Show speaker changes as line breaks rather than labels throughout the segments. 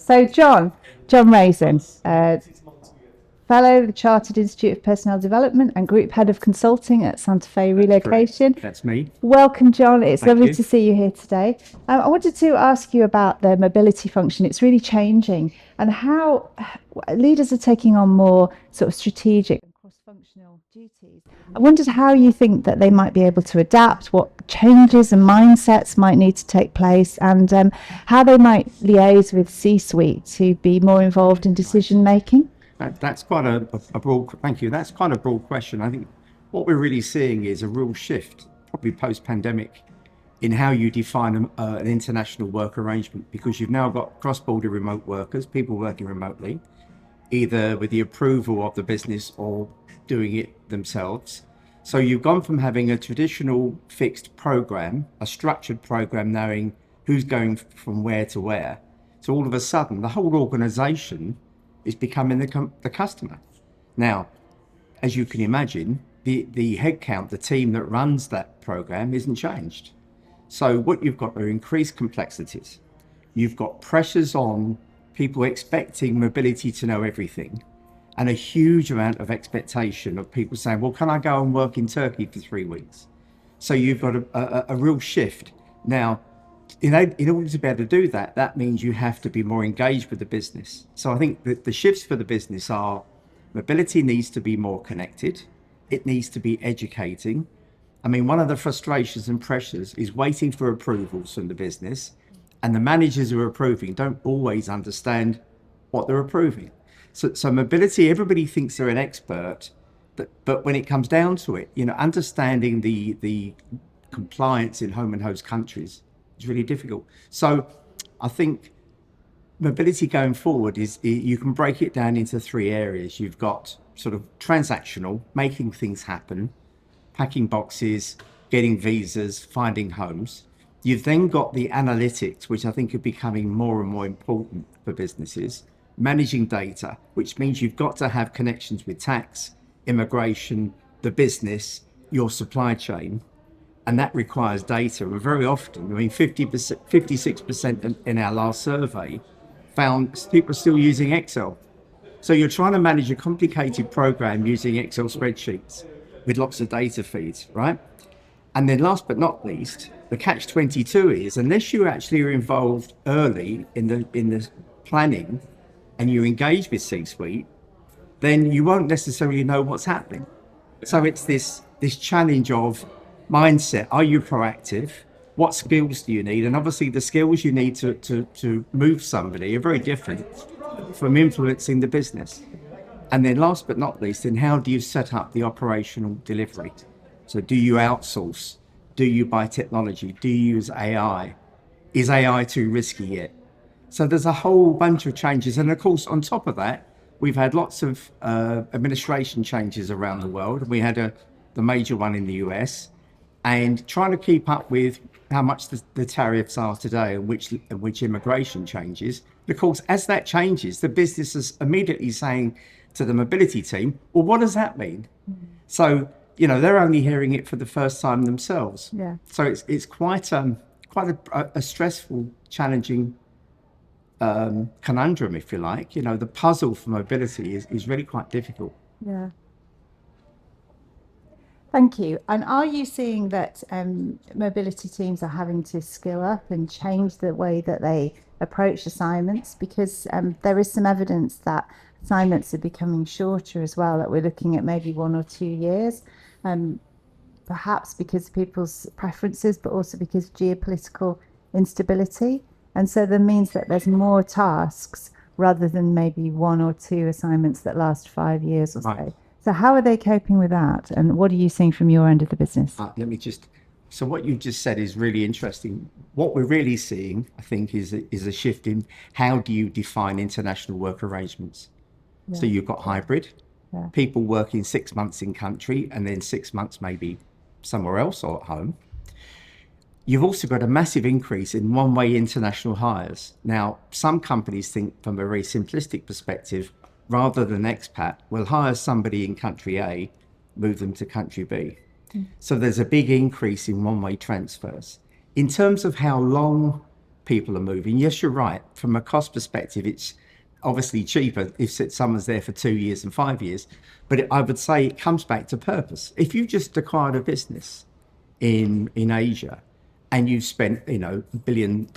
So John Rason, Fellow of the Chartered Institute of Personnel Development and Group Head of Consulting at Santa Fe Relocation.
That's me.
Welcome, John. It's
Thank
lovely
you.
to see you here today. I wanted to ask you about the mobility function. It's really changing, and how leaders are taking on more sort of strategic and cross-functional duties. I wondered how you think that they might be able to adapt, what changes and mindsets might need to take place, and how they might liaise with C-suite to be more involved in decision making.
That's quite a broad, thank you. That's quite a broad question. I think what we're really seeing is a real shift, probably post-pandemic, in how you define an international work arrangement, because you've now got cross-border remote workers, people working remotely, either with the approval of the business or doing it themselves. So you've gone from having a traditional fixed program, a structured program, knowing who's going from where to where. So all of a sudden, the whole organization is becoming the customer. Now, as you can imagine, the headcount, the team that runs that program isn't changed. So what you've got are increased complexities. You've got pressures on people expecting mobility to know everything, and a huge amount of expectation of people saying, well, can I go and work in Turkey for 3 weeks? So you've got a real shift. Now, in order to be able to do that, that means you have to be more engaged with the business. So I think that the shifts for the business are mobility needs to be more connected. It needs to be educating. I mean, one of the frustrations and pressures is waiting for approvals from the business, and the managers who are approving don't always understand what they're approving. So mobility, everybody thinks they're an expert, but when it comes down to it, understanding the compliance in home and host countries is really difficult. So I think mobility going forward is, you can break it down into 3 areas. You've got sort of transactional, making things happen, packing boxes, getting visas, finding homes. You've then got the analytics, which I think are becoming more and more important for businesses, managing data, which means you've got to have connections with tax, immigration, the business, your supply chain, and that requires data. And very often, 56% in our last survey found people are still using Excel. So you're trying to manage a complicated program using Excel spreadsheets with lots of data feeds, right? And then last but not least, the catch-22 is, unless you actually are involved early in the planning and you engage with C-suite, then you won't necessarily know what's happening. So it's this challenge of mindset. Are you proactive? What skills do you need? And obviously the skills you need to move somebody are very different from influencing the business. And then last but not least, then how do you set up the operational delivery? So do you outsource? Do you buy technology? Do you use AI? Is AI too risky yet? So there's a whole bunch of changes. And of course, on top of that, we've had lots of administration changes around the world. We had the major one in the US, and trying to keep up with how much the tariffs are today and which immigration changes. Of course, as that changes, the business is immediately saying to the mobility team, well, what does that mean? So, they're only hearing it for the first time themselves.
Yeah.
So it's quite a stressful, challenging conundrum, if you like. The puzzle for mobility is really quite difficult.
Yeah. Thank you. And are you seeing that mobility teams are having to skill up and change the way that they approach assignments? Because there is some evidence that assignments are becoming shorter as well, that we're looking at maybe 1 or 2 years, perhaps because of people's preferences, but also because of geopolitical instability. And so that means that there's more tasks rather than maybe 1 or 2 assignments that last 5 years or so.
Right.
So how are they coping with that? And what are you seeing from your end of the business?
So what you just said is really interesting. What we're really seeing, I think, is a shift in how do you define international work arrangements. Yeah. So you've got hybrid, people working 6 months in country and then 6 months maybe somewhere else or at home. You've also got a massive increase in one-way international hires. Now, some companies think from a very simplistic perspective, rather than expat, we'll hire somebody in country A, move them to country B. So there's a big increase in one-way transfers. In terms of how long people are moving. Yes, you're right. From a cost perspective, it's obviously cheaper if someone's there for 2 years and 5 years. But I would say it comes back to purpose. If you just acquired a business in Asia and you've spent, $1 billion,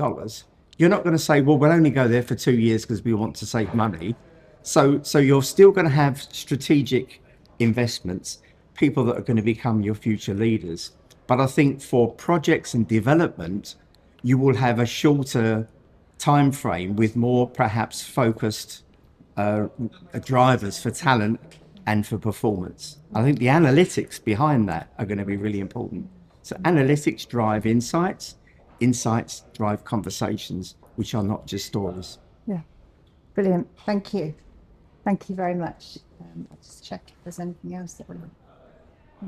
you're not going to say, well, we'll only go there for 2 years because we want to save money. So you're still going to have strategic investments, people that are going to become your future leaders. But I think for projects and development, you will have a shorter time frame with more perhaps focused drivers for talent and for performance. I think the analytics behind that are going to be really important. So analytics drive insights, insights drive conversations, which are not just stories.
Yeah, brilliant. Thank you. Thank you very much. I'll just check if there's anything else that we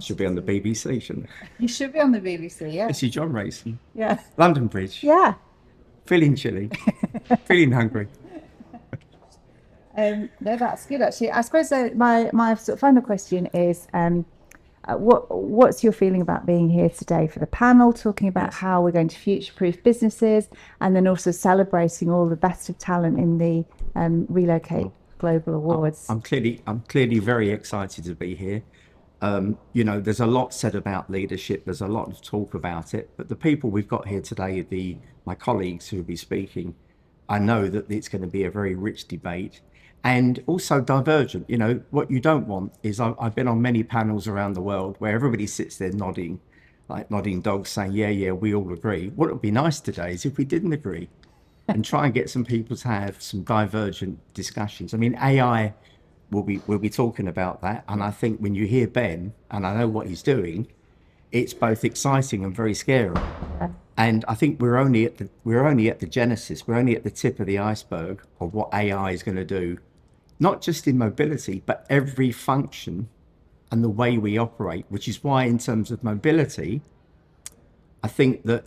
Should be on the BBC, shouldn't it?
You should be on the BBC, yeah.
This is John Rason.
Yeah.
London Bridge.
Yeah.
Feeling chilly. Feeling hungry.
No, that's good actually. I suppose my sort of final question is, what's your feeling about being here today for the panel, talking about how we're going to future-proof businesses, and then also celebrating all the best of talent in the Relocate Global Awards?
I'm clearly very excited to be here. There's a lot said about leadership. There's a lot of talk about it, but the people we've got here today, my colleagues who will be speaking, I know that it's going to be a very rich debate and also divergent. What you don't want is I've been on many panels around the world where everybody sits there nodding, like nodding dogs saying, yeah, we all agree. What would be nice today is if we didn't agree and try and get some people to have some divergent discussions. I mean, AI, we'll be talking about that. And I think when you hear Ben, and I know what he's doing, it's both exciting and very scary. And I think we're only at the genesis. We're only at the tip of the iceberg of what AI is going to do, not just in mobility, but every function and the way we operate, which is why in terms of mobility, I think that,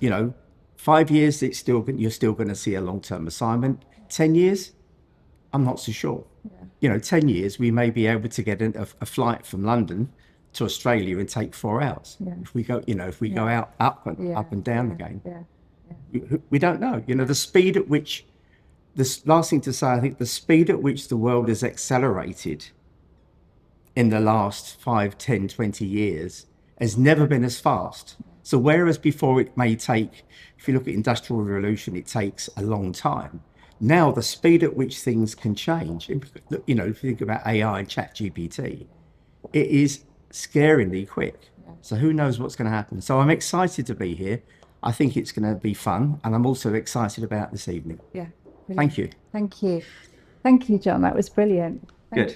5 years, you're still going to see a long-term assignment. 10 years, I'm not so sure. 10 years, we may be able to get a flight from London to Australia and take 4 hours. Yeah. If we go out up and down again. We don't know. The speed at which, this last thing to say, I think the speed at which the world has accelerated in the last 5, 10, 20 years has never been as fast. So whereas before it may take, if you look at Industrial Revolution, it takes a long time. Now the speed at which things can change, if you think about AI and ChatGPT, it is scaringly quick. So who knows what's going to happen? So I'm excited to be here. I think it's going to be fun, and I'm also excited about this evening.
Yeah.
Thank you.
Thank you. Thank you, John. That was brilliant. Thank
Good.
you.